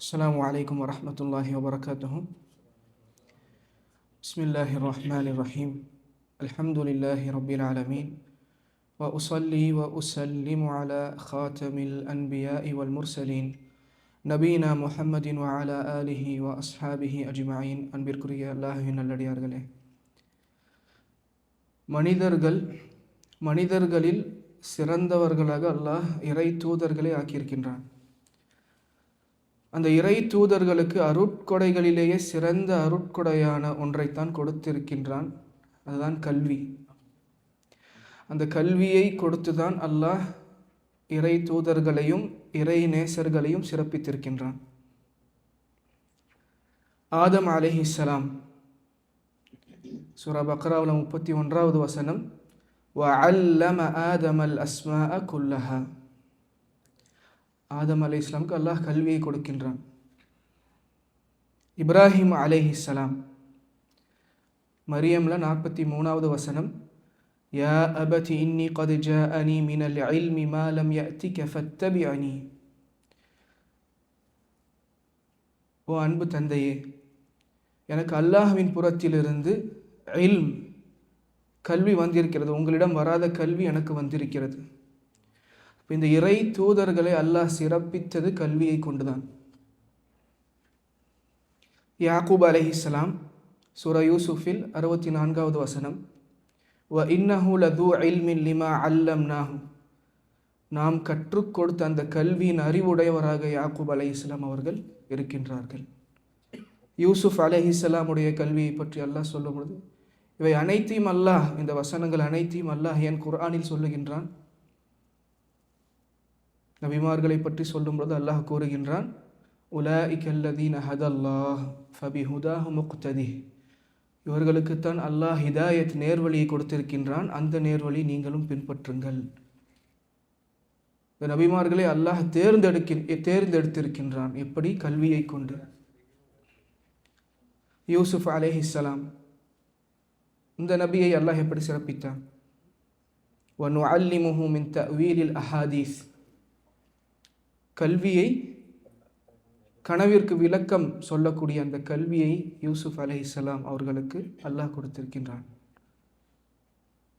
السلام عليكم ورحمة الله وبركاته. بسم الله الرحمن الرحيم. الحمد لله رب العالمين، وأصلي وأسلم على خاتم الأنبياء والمرسلين نبينا محمد وعلى آله وأصحابه أجمعين. அன்பிற்குரிய அல்லாஹ்வின் நல்லடியார்களே, மனிதர்களில் சிறந்தவர்களாக அல்லாஹ் இறை தூதர்களை ஆக்கியிருக்கின்றான். அந்த இறை தூதர்களுக்கு அருட்கொடைகளிலேயே சிறந்த அருட்கொடையான ஒன்றைத்தான் கொடுத்திருக்கின்றான். அதுதான் கல்வி. அந்த கல்வியை கொடுத்துதான் அல்லாஹ் இறை தூதர்களையும் இறை நேசர்களையும் சிறப்பித்திருக்கின்றான். ஆதம் அலைஹிஸ்ஸலாம், சூரா பக்ராவில் 31வது வசனம், வஅல்லம ஆதமல் அஸ்மாஅ குல்லஹா. ஆதம் அலைஹிஸ்ஸலாமுக்கு அல்லாஹ் கல்வியை கொடுக்கின்றான். இப்ராஹிம் அலைஹிஸ்ஸலாம், மரியம்ல 43வது வசனம், யா அபதி இன்னி கத் ஜாஅனி மினல் இல்மி மா லம் யஅதிக ஃபத்தபிஅனி. ஓ அன்பு தந்தையே, எனக்கு அல்லாஹ்வின் புறத்திலிருந்து இல்ம் கல்வி வந்திருக்கிறது, உங்களிடம் வராத கல்வி எனக்கு வந்திருக்கிறது. இந்த இறை தூதர்களை அல்லாஹ் சிறப்பித்தது கல்வியை கொண்டுதான். யாக்கூப் அலைஹிஸ்ஸலாம், சூரா யூசுஃபில் 64வது வசனம், வ இன்னஹு லது இல்மின் லிமா அல்லம்னாஹு. நாம் கற்றுக் கொடுத்த அந்த கல்வியின் அறிவுடையவராக யாக்கூப் அலைஹிஸ்ஸலாம் அவர்கள் இருக்கின்றார்கள். யூசுஃப் அலைஹிஸ்ஸலாமுடைய கல்வியை பற்றி அல்லாஹ் சொல்லும் பொழுது, இவை அனைத்தையும் அல்லாஹ், இந்த வசனங்கள் அனைத்தையும் அல்லாஹ் என் குர்ஆனில் சொல்லுகின்றான். நபிமார்களை பற்றி சொல்லும்போது அல்லாஹ் கூறுகின்றான், உலாஇக அல்லதீன ஹதல்லாஹ் ஃபபிஹுதாஹு முக்ததிஹ். இவர்களுக்குத்தான் அல்லாஹ் ஹிதாயத், நேர்வழியை கொடுத்திருக்கின்றான், அந்த நேர்வழி நீங்களும் பின்பற்றுங்கள். இந்த நபிமார்களை அல்லாஹ் தேர்ந்தெடுத்திருக்கின்றான். எப்படி? கல்வியை கொண்டு. யூசுஃப் அலைஹிஸ்ஸலாம், இந்த நபியை அல்லாஹ் எப்படி சிறப்பித்தான்? வனுஅல்லிமுஹு மின் தஅவீலில் அஹாதீஸ். கல்வியை, கனவிற்கு விளக்கம் சொல்லக்கூடிய அந்த கல்வியை யூசுஃப் அலைஹிஸ்ஸலாம் அவர்களுக்கு அல்லாஹ் கொடுத்திருக்கின்றான்.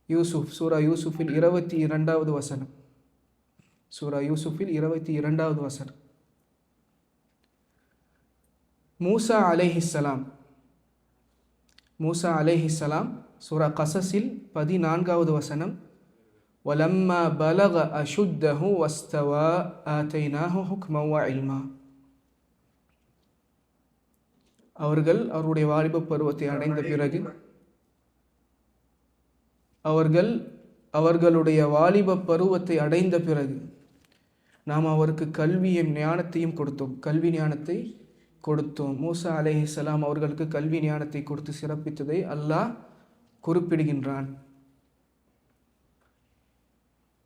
யூசுஃப், சூரா யூசுஃபில் 22வது வசனம், சூரா யூசுஃபில் 22வது வசனம். மூசா அலைஹிஸ்ஸலாம், மூசா அலைஹிஸ்ஸலாம், சூரா கஸஸில் 14வது வசனம், வலம்மா பலக அஷுத்தஹு வஸ்தவா ஆதைனாஹு ஹுக்மன் வ இல்மா. அவர்கள் அவருடைய வாலிப பருவத்தை அடைந்த பிறகு, அவர்களுடைய வாலிப பருவத்தை அடைந்த பிறகு நாம் அவருக்கு கல்வியும் ஞானத்தையும் கொடுத்தோம். கல்வி ஞானத்தை கொடுத்தோம். மூசா அலைஹிஸ்ஸலாம் அவர்களுக்கு கல்வி ஞானத்தை கொடுத்து சிறப்பித்ததை அல்லாஹ் குறிப்பிடுகின்றான்.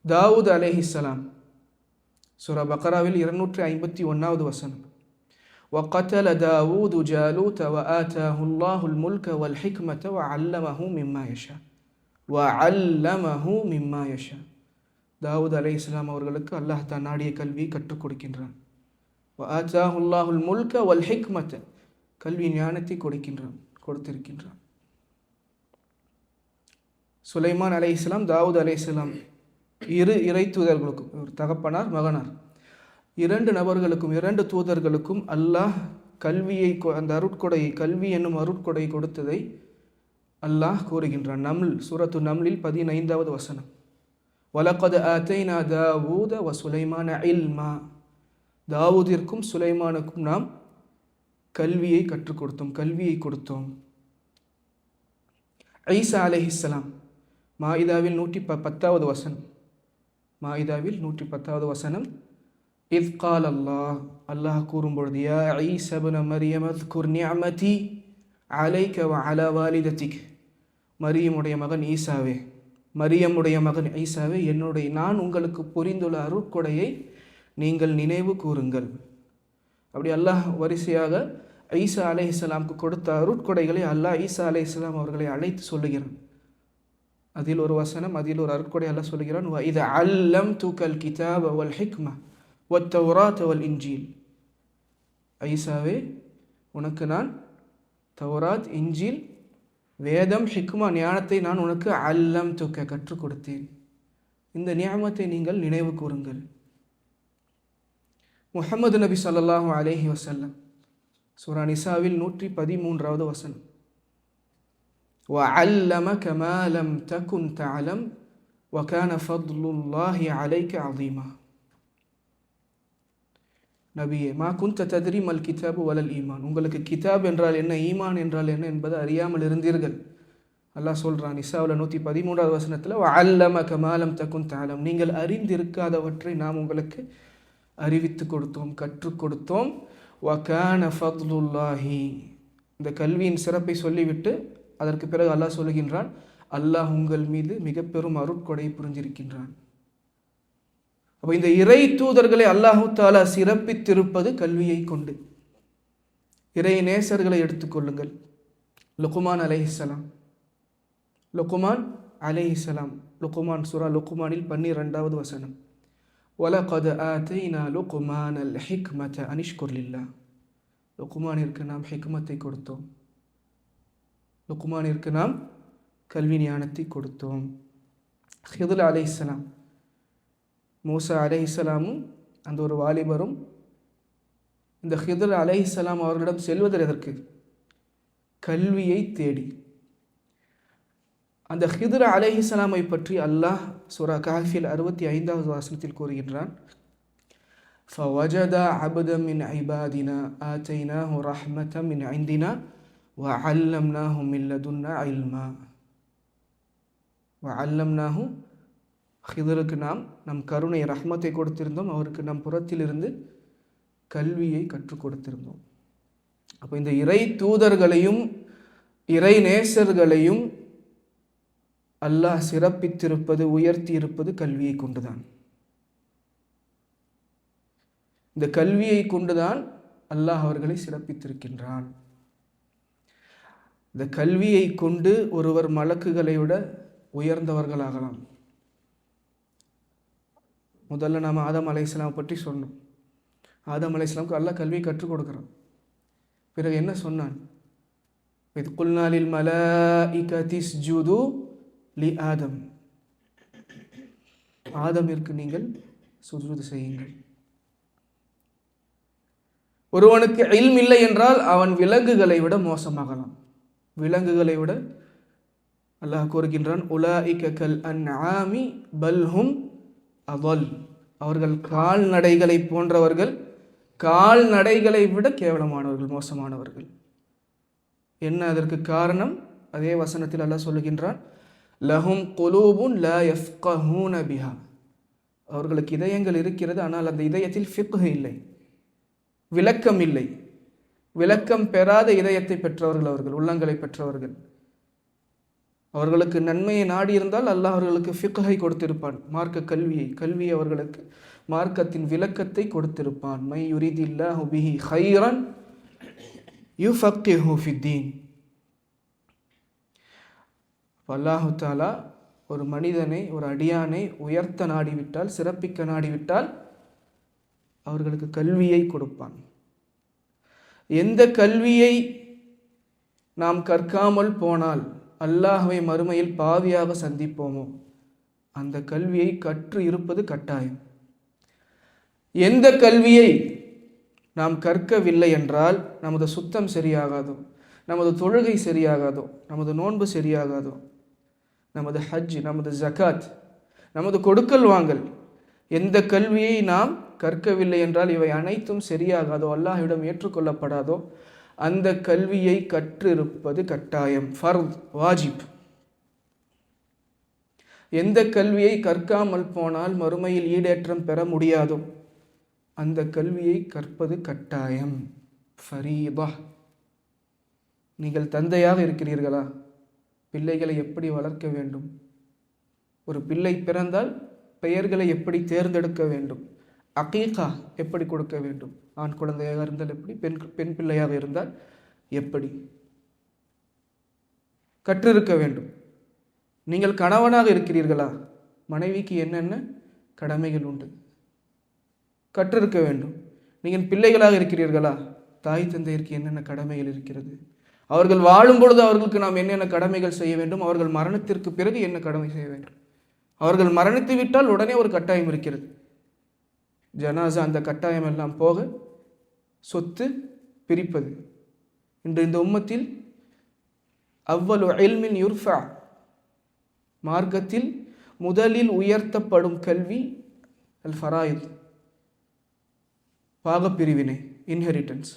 தாவூத் அலைஹிஸ்ஸலாம், சூரா பக்ராவில் 251வது வசனம், وقتل داود جالوت وآتاه الله الملك والحكمة وعلمه مما يشاء. தாவூத் அலைஹிஸ்ஸலாம் அவர்களுக்கு அல்லாஹ் தான் நாடிய கல்வியை கற்றுக் கொடுக்கின்றான். وآتاه الله الملك والحكمة, கல்வி ஞானத்தை கொடுத்திருக்கின்றான். சுலைமான் அலைஹிஸ்ஸலாம், தாவூத் அலைஹிஸ்ஸலாம், இரு இறை தூதர்களுக்கும், ஒரு தகப்பனார் மகனார், 2 நபர்களுக்கும் 2 தூதர்களுக்கும் அல்லாஹ் கல்வியை, அந்த அருட்கொடை, கல்வி என்னும் அருட்கொடை கொடுத்ததை அல்லாஹ் கூறுகின்றான். நம்ல், சூரத்து நம்லில் 15வது வசனம், வலகத் ஆதைனா தாவூத வ சுலைமான இல்மா. தாவூதிற்கும் சுலைமானுக்கும் நாம் கல்வியை கற்றுக் கொடுத்தோம், கல்வியை கொடுத்தோம். ஈசா அலைஹிஸ்ஸலாம், மாயிதாவில் 110வது வசனம், மாயிதாவில் 110வது வசனம், இத் கால் அல்லாஹ், அல்லாஹ் கூறும்பொழுது, யா ஈஸா இப்ன மரியம் அஸ்குர் நிஅமதி அலைக வ அலா வாலிததிக். மரியமுடைய மகன் ஈசாவே, மரியமுடைய மகன் ஈசாவே, நான் உங்களுக்கு புரிந்துள்ள அருட்கொடையை நீங்கள் நினைவு கூறுங்கள். அப்படி அல்லாஹ் வரிசையாக ஈசா அலைஹிஸ்ஸலாமுக்கு கொடுத்த அருட்கொடைகளை அல்லாஹ் ஈசா அலைஹிஸ்ஸலாம் அவர்களை அழைத்து சொல்லுகிறான். அதில் ஒரு வசனம், அதில் ஒரு அருட்கொடை அல்லாஹ் சொல்லுகிறான், வ இத அல்லம்துகல் கிதாப வல் ஹிக்ம வத் தௌராத் வல் இன்ஜீல். ஈசாவே, உனக்கு நான் தௌராத், இஞ்சில், வேதம், ஹிக்மா, ஞானத்தை நான் உனக்கு அல்லம்துக்க கற்றுக் கொடுத்தேன். இந்த நியாமத்தை நீங்கள் நினைவு கூறுங்கள். முஹம்மது நபி ஸல்லல்லாஹு அலைஹி வஸல்லம் சூரா நிசாவில் 113வது வசனம், وَعَلَّمَكَ مَا لَمْ تَكُنْ تَعْلَمْ وَكَانَ فَضْلُ اللَّهِ عَلَيْكَ عَظِيمًا. நபியே, மா குன்த தத்ரி மல் கிதாபு வலல் ஈமான், உங்களுக்கு கிதாப் என்றால் என்ன, ஈமான் என்றால் என்ன என்பதை அறியாமல் இருந்தீர்கள். அல்லாஹ் சொல்கிறான் நிசாவில் 113வது வசனத்தில், வஅல்லமக மா லம் தகுன் தஅலம், நீங்கள் அறிந்திருக்காதவற்றை நாம் உங்களுக்கு அறிவித்து கொடுத்தோம், கற்றுக் கொடுத்தோம். வகான ஃபத்லுல்லாஹி, இந்த கல்வியின் சிறப்பை சொல்லிவிட்டு அதற்கு பிறகு அல்லாஹ் சொல்லுகின்றான், அல்லாஹ் உங்கள் மீது மிக பெரும் அருட்கொடை புரிஞ்சிருக்கின்றான். அப்போ இந்த இறை தூதர்களை அல்லாஹு தாலா சிறப்பித்திருப்பது கல்வியை கொண்டு. இறை நேசர்களை எடுத்துக்கொள்ளுங்கள். லுக்மான் அலைஹிஸ்ஸலாம், லுக்மான் அலைஹிஸ்ஸலாம், லுக்மான் சூரா லுக்மானில் 12வது வசனம், வலகத் ஆதைனா லுக்மானல் ஹிக்மத அனிஷ்குர் லில்லாஹ், லுக்மானிற்கு நாம் ஹிக்மத்தை கொடுத்தோம், லுக்மானிற்கு நாம் கல்வி ஞானத்தை கொடுத்தோம். ஹிதுல் அலைஹிஸ்ஸலாம், மூசா அலைஹிஸ்ஸலாமும் அந்த ஒரு வாலிபரும் இந்த ஹிதுல் அலைஹிஸ்ஸலாம் அவர்களிடம் செல்வதற்கு எதற்கு, கல்வியை தேடி. அந்த ஹிதுர் அலைஹிஸ்ஸலாமை பற்றி அல்லாஹ் சூரா கஹ்ஃபில் 65வது வசனத்தில் கூறுகின்றான், ஃபவஜத அப்தன் மின் இபாதினா ஆதைனாஹு ரஹ்மத்தன் மின் இந்தினா வஅல்லம்னாஹு மின் லதுன்னா இல்மா. வஅல்லம்னாஹு, ஹிதுருக்கு நாம் நம் கருணை ரஹ்மத்தை கொடுத்திருந்தோம், அவருக்கு நம் புறத்திலிருந்து கல்வியை கற்றுக் கொடுத்திருந்தோம். அப்போ இந்த இறை தூதர்களையும் இறை நேசர்களையும் அல்லாஹ் சிறப்பித்திருப்பது, உயர்த்தி இருப்பது கல்வியை கொண்டுதான். இந்த கல்வியை கொண்டுதான் அல்லாஹ் அவர்களை சிறப்பித்திருக்கின்றான். இந்த கல்வியை கொண்டு ஒருவர் மலக்குகளை விட உயர்ந்தவர்களாகலாம். முதல்ல நாம் ஆதம் அலைஹிஸ்ஸலாம் பற்றி சொன்னோம். ஆதம் அலைஹிஸ்ஸலாமுக்கு அல்லாஹ் கல்வியை கற்றுக் கொடுக்குறான். பிறகு என்ன சொன்னான், இத் குல்னா லில் மலாயிகதி இஸ்ஜுது லி ஆதம், ஆதமிற்கு நீங்கள் சுஜூது செய்யுங்கள். ஒருவனுக்கு இல்ம் இல்லை என்றால் அவன் விலங்குகளை விட மோசமாகலாம். விலங்குகளை விட அல்லாஹ் கூறுகின்றான், உலாயிக கல் அன்ஆமி பல்ஹும் அதல், அவர்கள் கால்நடைகளை போன்றவர்கள், கால்நடைகளை விட கேவலமானவர்கள், மோசமானவர்கள். என்ன அதற்கு காரணம்? அதே வசனத்தில் அல்லாஹ் சொல்லுகின்றான், லஹும் குலூபுன் லா யஃப்கஹூன பிஹா, அவர்களுக்கு இதயங்கள் இருக்கிறது, ஆனால் அந்த இதயத்தில் ஃபிக்ஹ் இல்லை, விளக்கம் இல்லை. விளக்கம் பெறாத இதயத்தை பெற்றவர்கள் அவர்கள், உள்ளங்களை பெற்றவர்கள். அவர்களுக்கு நன்மையை நாடியிருந்தால் அல்லாஹ் அவர்களுக்கு ஃபிக்ஹை கொடுத்திருப்பான், மார்க்க கல்வியை அவர்களுக்கு மார்க்கத்தின் விளக்கத்தை கொடுத்திருப்பான். மை யுரிதில்லாஹு பிஹி கைரன் யுஃபக்கிஹு ஃபித்தீன். அல்லாஹு தாலா ஒரு மனிதனை, ஒரு அடியானை உயர்த்த நாடிவிட்டால், சிறப்பிக்க நாடிவிட்டால் அவர்களுக்கு கல்வியை கொடுப்பான். எந்த கல்வியை நாம் கற்காமல் போனால் அல்லாஹ்வை மறுமையில் பாவியாக சந்திப்போமோ அந்த கல்வியை கற்று இருப்பது கட்டாயம். எந்த கல்வியை நாம் கற்கவில்லை என்றால் நமது சுத்தம் சரியாகாதோ, நமது தொழுகை சரியாகாதோ, நமது நோன்பு சரியாகாதோ, நமது ஹஜ், நமது ஜகாத், நமது கொடுக்கல் வாங்கல், எந்த கல்வியை நாம் கற்கவில்லை என்றால் இவை அனைத்தும் சரியாகாதோ, அல்லாஹ்விடம் ஏற்றுக்கொள்ளப்படாதோ, அந்த கல்வியை கற்றிருப்பது கட்டாயம், ஃபர்த், வாஜிப். எந்த கல்வியை கற்காமல் போனால் மறுமையில் ஈடேற்றம் பெற முடியாதோ அந்த கல்வியை கற்பது கட்டாயம், ஃபரீதா. நீங்கள் தந்தையாக இருக்கிறீர்களா? பிள்ளைகளை எப்படி வளர்க்க வேண்டும்? ஒரு பிள்ளை பிறந்தால் பெயர்களை எப்படி தேர்ந்தெடுக்க வேண்டும்? அகீகா எப்படி கொடுக்க வேண்டும்? ஆண் குழந்தையாக இருந்தால் எப்படி, பெண் பிள்ளையாக இருந்தால் எப்படி கற்றிருக்க வேண்டும். நீங்கள் கணவனாக இருக்கிறீர்களா? மனைவிக்கு என்னென்ன கடமைகள் உண்டு கற்றிருக்க வேண்டும். நீங்கள் பிள்ளைகளாக இருக்கிறீர்களா? தாய் தந்தையருக்கு என்னென்ன கடமைகள் இருக்கிறது, அவர்கள் வாழும் பொழுது அவர்களுக்கு நாம் என்னென்ன கடமைகள் செய்ய வேண்டும், அவர்கள் மரணத்திற்கு பிறகு என்ன கடமை செய்ய வேண்டும். அவர்கள் மரணித்து விட்டால் உடனே ஒரு கட்டாயம் இருக்கிறது. ஜனாசா அந்த கட்டாயம் எல்லாம் போக சொத்து பிரிப்பது. இன்று இந்த உம்மத்தில் அவ்வளு இல்மின் யுர்ஃபா, மார்க்கத்தில் முதலில் உயர்த்தப்படும் கல்வி அல் ஃபராயித், பாகப்பிரிவினை, இன்ஹெரிட்டன்ஸ்.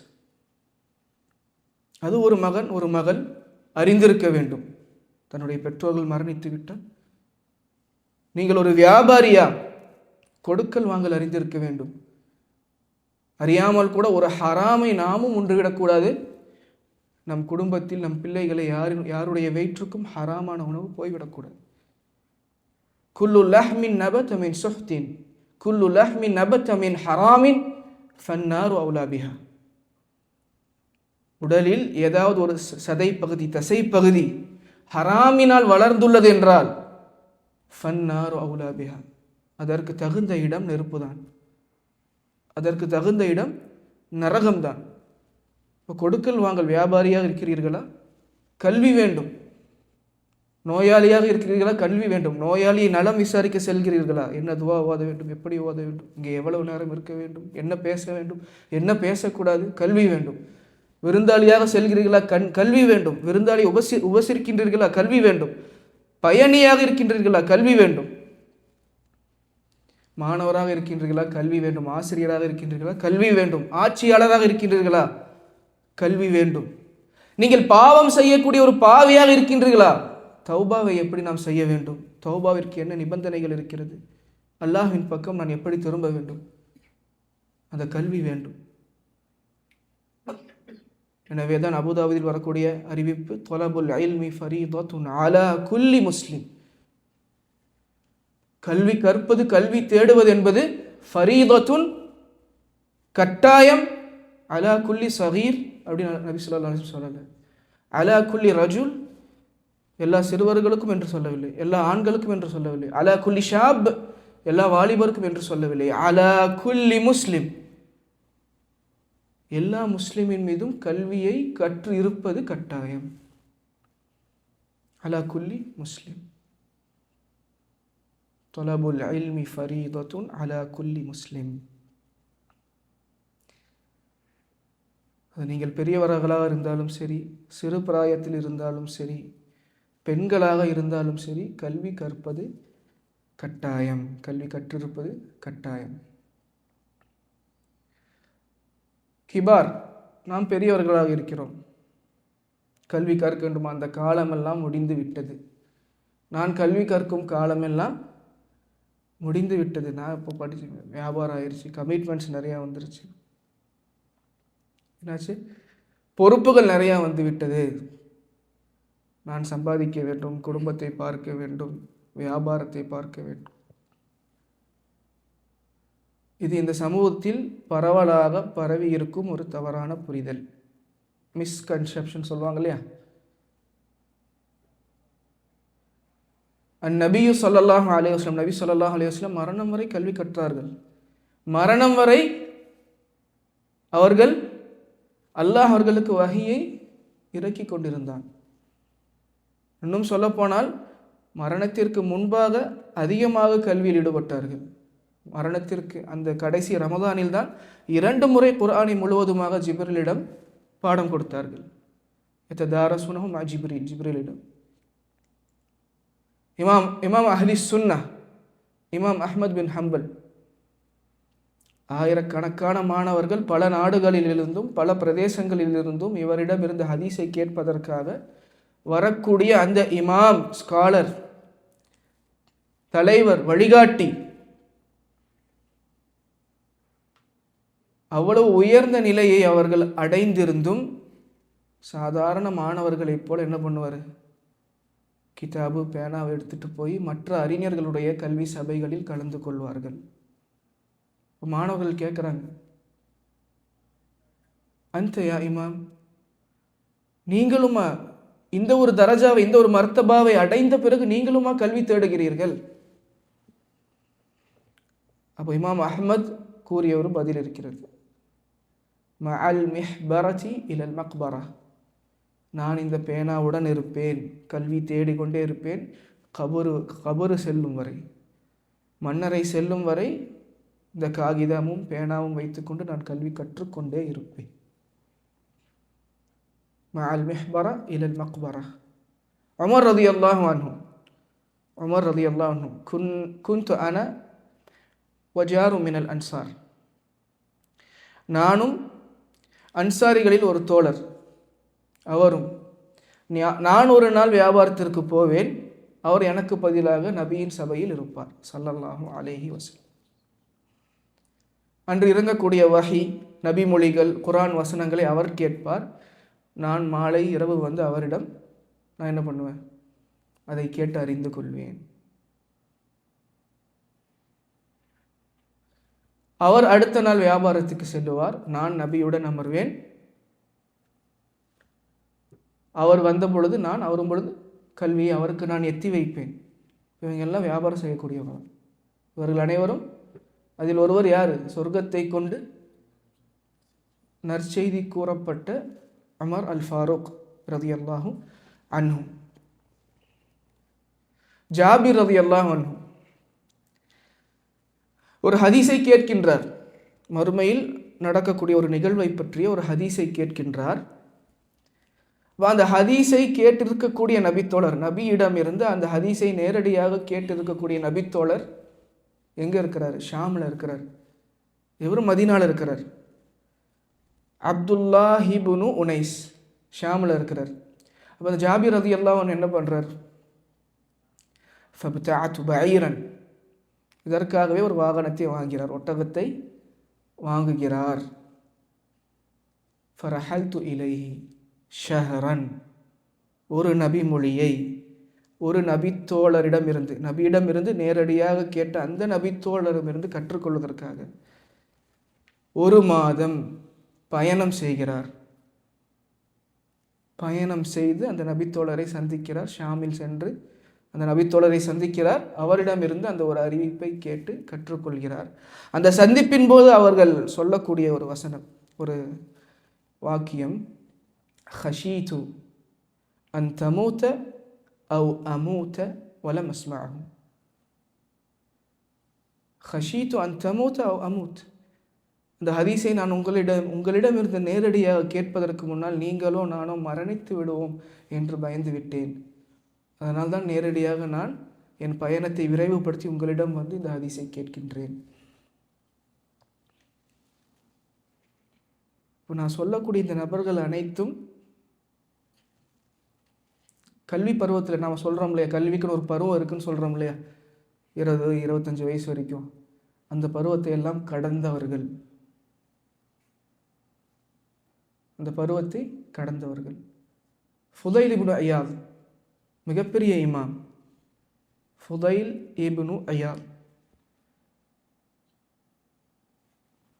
அது ஒரு மகன் ஒரு மகள் அறிந்திருக்க வேண்டும். தன்னுடைய பெற்றோர்கள் மரணித்து விட்டால், நீங்கள் ஒரு வியாபாரியா, கொடுக்கல் வாங்கல் அறிந்திருக்க வேண்டும். அறியாமல் கூட ஒரு ஹராமை நாமும் ஒன்றுவிடக்கூடாது. நம் குடும்பத்தில் நம் பிள்ளைகளை யாருடைய வயிற்றுக்கும் ஹராமான உணவு போய்விடக்கூடாது. குல்லு லஹ்மின் நபத மின் சுஹ்தின் குல்லு லஹ்மின் நபத மின் ஹராமின் ஃபன்னாரு அவுலா பிஹா. உடலில் ஏதாவது ஒரு சதை பகுதி, தசை பகுதி ஹராமினால் வளர்ந்துள்ளது என்றால் ஃபன்னாரு அவுலா பிஹா, அதற்கு தகுந்த இடம் நெருப்புதான், அதற்கு தகுந்த இடம் நரகம்தான். இப்போ கொடுக்கல் வாங்கல் வியாபாரியாக இருக்கிறீர்களா, கல்வி வேண்டும். நோயாளியாக இருக்கிறீர்களா, கல்வி வேண்டும். நோயாளியை நலம் விசாரிக்க செல்கிறீர்களா, என்ன துவா ஓத வேண்டும், எப்படி ஓத வேண்டும், இங்கே எவ்வளவு நேரம் இருக்க வேண்டும், என்ன பேச வேண்டும், என்ன பேசக்கூடாது, கல்வி வேண்டும். விருந்தாளியாக செல்கிறீர்களா, கல்வி வேண்டும். விருந்தாளி உபசரிக்கின்றீர்களா, கல்வி வேண்டும். பயணியாக இருக்கின்றீர்களா, கல்வி வேண்டும். மாணவராக இருக்கின்றீர்களா, கல்வி வேண்டும். ஆசிரியராக இருக்கின்றீர்களா, கல்வி வேண்டும். ஆட்சியாளராக இருக்கின்றீர்களா, கல்வி வேண்டும். நீங்கள் பாவம் செய்யக்கூடிய ஒரு பாவியாக இருக்கின்றீர்களா, தௌபாவை எப்படி நாம் செய்ய வேண்டும், தௌபாவிற்கு என்ன நிபந்தனைகள் இருக்கிறது, அல்லாஹ்வின் பக்கம் நான் எப்படி திரும்ப வேண்டும், அந்த கல்வி வேண்டும். எனவே தான் அபுதாபியில் வரக்கூடிய அறிவிப்பு, தொலபுல் இல்மி ஃபரீதத்துன் அலா குல்லி முஸ்லிம். கல்வி கற்பது, கல்வி தேடுவது என்பது ஃபரீதத்துன், கட்டாயம், அலா குல்லி சகீர் அப்படின்னு நபி ஸல்லல்லாஹு அலைஹி வஸல்லம் சொல்லல. அலா குல்லி ரஜுல், எல்லா சிறுவர்களுக்கும் என்று சொல்லவில்லை, எல்லா ஆண்களுக்கும் என்று சொல்லவில்லை. அலா குல்லி ஷாப், எல்லா வாலிபருக்கும் என்று சொல்லவில்லை. அலா குல்லி முஸ்லிம், எல்லா முஸ்லிமின் மீதும் கல்வியை கற்று இருப்பது கட்டாயம். அலா குல்லி முஸ்லிம், தொலபுல் இல்மி ஃபரீதத்துன் அலா குல்லி முஸ்லிம். அது நீங்கள் பெரியவர்களாக இருந்தாலும் சரி, சிறு பிராயத்தில் இருந்தாலும் சரி, பெண்களாக இருந்தாலும் சரி, கல்வி கற்பது கட்டாயம், கல்வி கற்றிருப்பது கட்டாயம். கிபார், நாம் பெரியவர்களாக இருக்கிறோம், கல்வி கற்க வேண்டுமா, அந்த காலமெல்லாம் முடிந்து விட்டது. நான் கல்வி கற்கும் காலமெல்லாம் முடிந்து விட்டது. நான் இப்போ படிச்சு வியாபாரம் ஆயிடுச்சு, கமிட்மெண்ட்ஸ் நிறையா வந்துருச்சு, என்னாச்சு, பொறுப்புகள் நிறையா வந்து விட்டது, நான் சம்பாதிக்க வேண்டும், குடும்பத்தை பார்க்க வேண்டும், வியாபாரத்தை பார்க்க வேண்டும். இது இந்த சமூகத்தில் பரவலாக பரவி இருக்கும் ஒரு தவறான புரிதல், மிஸ்கன்செப்ஷன் சொல்லுவாங்க இல்லையா. நபியு ஸல்லல்லாஹு அலைஹி வஸல்லம், நபி ஸல்லல்லாஹு அலைஹி வஸல்லம் மரணம் வரை கல்வி கற்றார்கள். மரணம் வரை அவர்கள், அல்லாஹ் அவர்களுக்கு வஹியை இறக்கி கொண்டிருந்தான். இன்னும் சொல்லப்போனால் மரணத்திற்கு முன்பாக அதிகமாக கல்வியில் ஈடுபட்டார்கள். மரணத்திற்கு அந்த கடைசி ரமதானில் தான் 2 முறை குர்ஆனை முழுவதுமாக ஜிப்ரீலிடம் பாடம் கொடுத்தார்கள். யததாரஸூனஹு மஅ ஜிப்ரீலிடம். இமாம் அஹ்லி சுன்னா, இமாம் அஹ்மத் பின் ஹம்பல், ஆயிரக்கணக்கான மாணவர்கள் பல நாடுகளிலிருந்தும் பல பிரதேசங்களிலிருந்தும் இவரிடம் இருந்த ஹதீஸை கேட்பதற்காக வரக்கூடிய அந்த இமாம், ஸ்காலர், தலைவர், வழிகாட்டி, அவ்வளவு உயர்ந்த நிலையை அவர்கள் அடைந்திருந்தும் சாதாரண மாணவர்களைப் போல் என்ன பண்ணுவார், கிதாபு பேனாவை எடுத்துட்டு போய் மற்ற அறிஞர்களுடைய கல்வி சபைகளில் கலந்து கொள்வார்கள். மாணவர்கள் கேட்குறாங்க, அந்த யா இமாம், நீங்களுமா இந்த ஒரு தரஜாவை, இந்த ஒரு மர்த்தபாவை அடைந்த பிறகு நீங்களுமா கல்வி தேடுகிறீர்கள்? அப்போ இமாம் அஹ்மத் கூறிய ஒரு பதில் இருக்கிறது. மஅல் மிஹ்பரதி இலல் மக்பரா, நான் இந்த பேனாவுடன் இருப்பேன், கல்வி தேடிக்கொண்டே இருப்பேன், கபரு செல்லும் வரை, மன்னரை செல்லும் வரை இந்த காகிதமும் பேனாவும் வைத்துக்கொண்டு நான் கல்வி கற்றுக்கொண்டே இருப்பேன். மஅல் மிஹ்பரா இலல் மக்பரா. உமர் ரலியல்லாஹு அன்ஹு குன்து அன வஜாரு மினல் அன்சார், நானும் அன்சாரிகளில் ஒரு தோழர், அவரும், நான் ஒரு நாள் வியாபாரத்திற்கு போவேன், அவர் எனக்கு பதிலாக நபியின் சபையில் இருப்பார் ஸல்லல்லாஹு அலைஹி வஸல்லம். அன்று இறங்கக்கூடிய வஹி, நபி மொழிகள், குர்ஆன் வசனங்களை அவர் கேட்பார். நான் மாலை இரவு வந்து அவரிடம் நான் என்ன பண்ணுவேன், அதை கேட்டு அறிந்து கொள்வேன். அவர் அடுத்த நாள் வியாபாரத்துக்கு செல்லுவார், நான் நபியுடன் அமர்வேன். அவர் வந்த பொழுது நான் அவரும் பொழுது கல்வியை அவருக்கு நான் எத்தி வைப்பேன். இவங்கெல்லாம் வியாபாரம் செய்யக்கூடியவங்க. இவர்கள் அனைவரும், அதில் ஒருவர் யார், சொர்க்கத்தை கொண்டு நற்செய்தி கூறப்பட்ட உமர் அல் ஃபாரூக் ரலியல்லாஹு அன்ஹு. ஜாபிர் ரலியல்லாஹு அன்ஹு ஒரு ஹதீஸை கேட்கின்றார். மறுமையில் நடக்கக்கூடிய ஒரு நிகழ்வை பற்றிய ஒரு ஹதீஸை கேட்கின்றார். அந்த ஹதீஸை கேட்டிருக்கக்கூடிய நபித்தோழர், நபியிடமிருந்து அந்த ஹதீஸை நேரடியாக கேட்டிருக்கக்கூடிய நபித்தோழர் எங்கே இருக்கிறார், ஷாமில் இருக்கிறார். இவரும் மதீனாவில் இருக்கிறார். அப்துல்லாஹ் இப்னு உனைஸ் ஷாமில் இருக்கிறார். அப்போ அந்த ஜாபிர் ரலியல்லாஹு அன்ஹு என்ன பண்ணுறார், ஃபப்தஅது பஈரன், இதற்காகவே ஒரு வாகனத்தை வாங்குகிறார், ஒட்டகத்தை வாங்குகிறார். ஃபரஹல்து இலைஹி ஷஹரன், ஒரு நபி மொழியை ஒரு நபித்தோழரிடமிருந்து, நபியிடமிருந்து நேரடியாக கேட்ட அந்த நபித்தோழரிடமிருந்து கற்றுக்கொள்வதற்காக ஒரு மாதம் பயணம் செய்கிறார். பயணம் செய்து அந்த நபித்தோழரை சந்திக்கிறார். ஷாமில் சென்று அந்த நபித்தோழரை சந்திக்கிறார். அவரிடமிருந்து அந்த ஒரு அறிவிப்பை கேட்டு கற்றுக்கொள்கிறார். அந்த சந்திப்பின் போது அவர்கள் சொல்லக்கூடிய ஒரு வசனம், ஒரு வாக்கியம், ஹஷீது அன் தமூத அவ் அமூத வலம் அஸ்மஅஹு. ஹஷீது அன் தமூத அவ் அமூத். இந்த ஹதீஸை நான் உங்களிடமிருந்து நேரடியாக கேட்பதற்கு முன்னால் நீங்களோ நானோ மரணித்து விடுவோம் என்று பயந்து விட்டேன். அதனால் தான் நேரடியாக நான் என் பயணத்தை விரைவுபடுத்தி உங்களிடம் வந்து இந்த ஹதீஸை கேட்கின்றேன். இப்போ நான் சொல்லக்கூடிய இந்த நபர்கள் அனைத்தும் கல்வி பருவத்தில், நாம் சொல்கிறோம் இல்லையா, கல்விக்குன்னு ஒரு பருவம் இருக்குன்னு சொல்கிறோம் இல்லையா, 20-25 வயசு வரைக்கும், அந்த பருவத்தை எல்லாம் கடந்தவர்கள், அந்த பருவத்தை கடந்தவர்கள். ஃபுதைல் இப்னு ஐயாத், மிகப்பெரிய இமாம் ஃபுதைல் இப்னு ஐயாத்,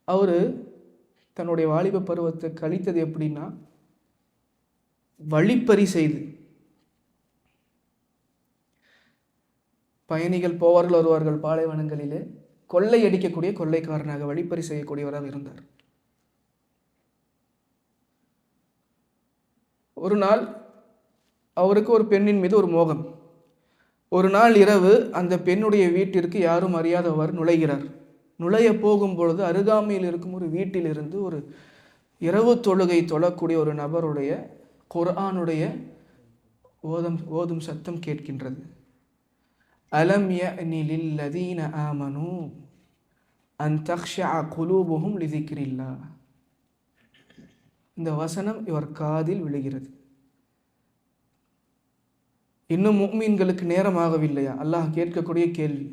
அவர் தன்னுடைய வாலிப பருவத்தை கழித்தது எப்படின்னா, வழிப்பறி செய்து, பயணிகள் போவார்கள் வருவார்கள் பாலைவனங்களிலே, கொள்ளை அடிக்கக்கூடிய கொள்ளைக்காரனாக வழிப்பறி செய்யக்கூடியவராக இருந்தார். ஒரு நாள் அவருக்கு ஒரு பெண்ணின் மீது ஒரு மோகம். ஒரு நாள் இரவு அந்த பெண்ணுடைய வீட்டிற்கு யாரும் அறியாதவர் நுழைகிறார். நுழைய போகும் பொழுது அருகாமையில் இருக்கும் ஒரு வீட்டிலிருந்து ஒரு இரவு தொழுகை தொழக்கூடிய ஒரு நபருடைய குர்ஆனுடைய ஓதும் சத்தம் கேட்கின்றது. அலம் யஅனி லில்லதீன ஆமனூ அன் தக்ஷஅ குலூபுஹும் லிதிக்ரில்லாஹ். இந்த வசனம் இவர் காதில் விழுகிறது. இன்னும் முஃமின்களுக்கு நேரமாகவில்லையா? அல்லாஹ் கேட்கக்கூடிய கேள்வி.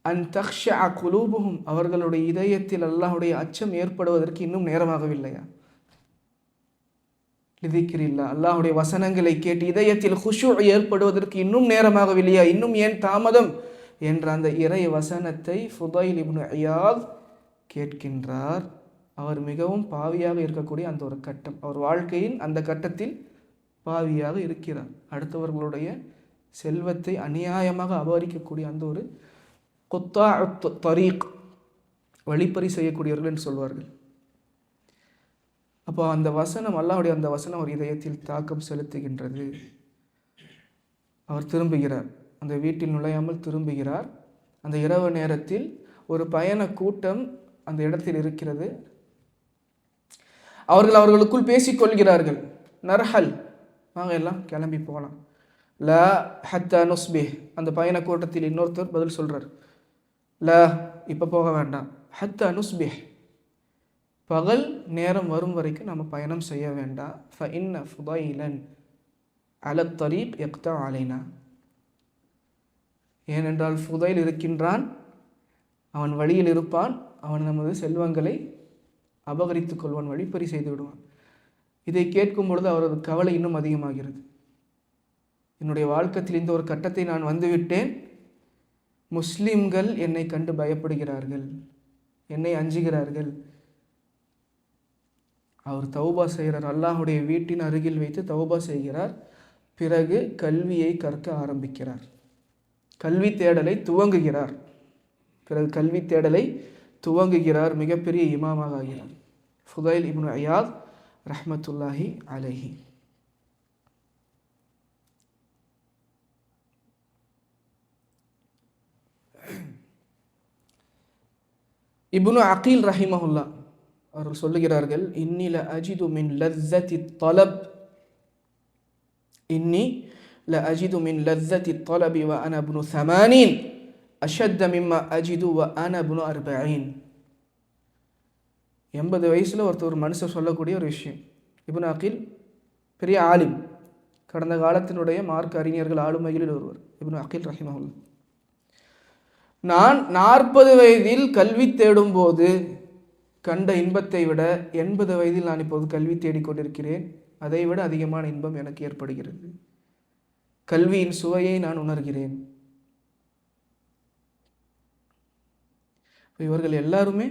அன் தக்ஷஅ குலூபுஹும், அவர்களுடைய இதயத்தில் அல்லாஹ்வுடைய அச்சம் ஏற்படுவதற்கு இன்னும் நேரமாகவில்லையா? லிதிக்ரில்லாஹ், அல்லாஹ்வுடைய வசனங்களை கேட்டு இதயத்தில் குஷூ ஏற்படுவதற்கு இன்னும் நேரமாகவில்லையா? இன்னும் ஏன் தாமதம் என்ற அந்த இறை வசனத்தை ஃபுதைல் இப்னு ஐயாத் கேட்கின்றார். அவர் மிகவும் பாவியாக இருக்கக்கூடிய அந்த ஒரு கட்டம், அவர் வாழ்க்கையின் அந்த கட்டத்தில் பாவியாக இருக்கிறார். அடுத்தவர்களுடைய செல்வத்தை அநியாயமாக அபகரிக்கக்கூடிய அந்த ஒரு குத்தா தரீக், வழிப்பறி செய்யக்கூடியவர்கள் என்று சொல்வார்கள். அப்போ அந்த வசனம், அல்லாஹ்வுடைய அந்த வசனம் ஒரு இதயத்தில் தாக்கம் செலுத்துகின்றது. அவர் திரும்புகிறார், அந்த வீட்டில் நுழையாமல் திரும்புகிறார். அந்த இரவு நேரத்தில் ஒரு பயண கூட்டம் அந்த இடத்தில் இருக்கிறது. அவர்களுக்குள் பேசிக்கொள்கிறார்கள், நர்ஹல், வாங்க எல்லாம் கிளம்பி போகலாம். லா ஹத்தா நுஸ்பி, அந்த பயண கூட்டத்தில் இன்னொருத்தர் பதில் சொல்கிறார், லா இப்போ போக வேண்டாம், ஹத்தா நுஸ்பி, பகல் நேரம் வரும் வரைக்கும் நம்ம பயணம் செய்ய வேண்டாம். ஃபஇன்ன ஃபுதைலன் அலத் தரீக் யக்தா அலைனா, ஏனென்றால் ஃபுதைல் இருக்கின்றான், அவன் வழியில் இருப்பான், அவன் நமது செல்வங்களை அபகரித்துக் கொள்வான், வழிப்பறி செய்து விடுவான். இதை கேட்கும் பொழுது அவரது கவலை இன்னும் அதிகமாகிறது. என்னுடைய வாழ்க்கத்தில் இந்த ஒரு கட்டத்தை நான் வந்துவிட்டேன், முஸ்லிம்கள் என்னை கண்டு பயப்படுகிறார்கள், என்னை அஞ்சுகிறார்கள். அவர் தௌபா செய்கிறார், அல்லாஹுடைய வீட்டின் அருகில் வைத்து தௌபா செய்கிறார். பிறகு கல்வியை கற்க ஆரம்பிக்கிறார், கல்வி தேடலை துவங்குகிறார். பிறகு கல்வி தேடலை துவங்குகிறார், மிகப்பெரிய இமாமாக ஆகிறார். ஃபுதைல் இப்னு ஐயாத் ரஹ்மத்துல்லாஹி அலைஹி. இப்னு அகீல் ரஹிமஹுல்லா அவர்கள் சொல்லுகிறார்கள், இன்னி ல அஜிது மின் லஸ்ஸத்தி தலப், இன்னி ல அஜிது மின் லஸ்ஸத்தி தலபி வ அன இப்னு 80 அஷத்த மிம்மா அஜிது வ அன இப்னு 40. 80 வயசில் ஒரு மனுஷன் சொல்லக்கூடிய ஒரு விஷயம். இப்னு அகீல் பெரிய ஆலிம், கடந்த காலத்தினுடைய மார்க்க அறிஞர்கள் ஆளுமைகளில் ஒருவர் இப்னு அகீல் ரஹிமஹுல்லா. நான் 40 வயதில் கல்வி தேடும்போது கண்ட இன்பத்தை விட 80 வயதில் நான் இப்போது கல்வி தேடிக்கொண்டிருக்கிறேன், அதை விட அதிகமான இன்பம் எனக்கு ஏற்படுகிறது. கல்வியின் சுவையை நான் உணர்கிறேன். இவர்கள் எல்லாருமே,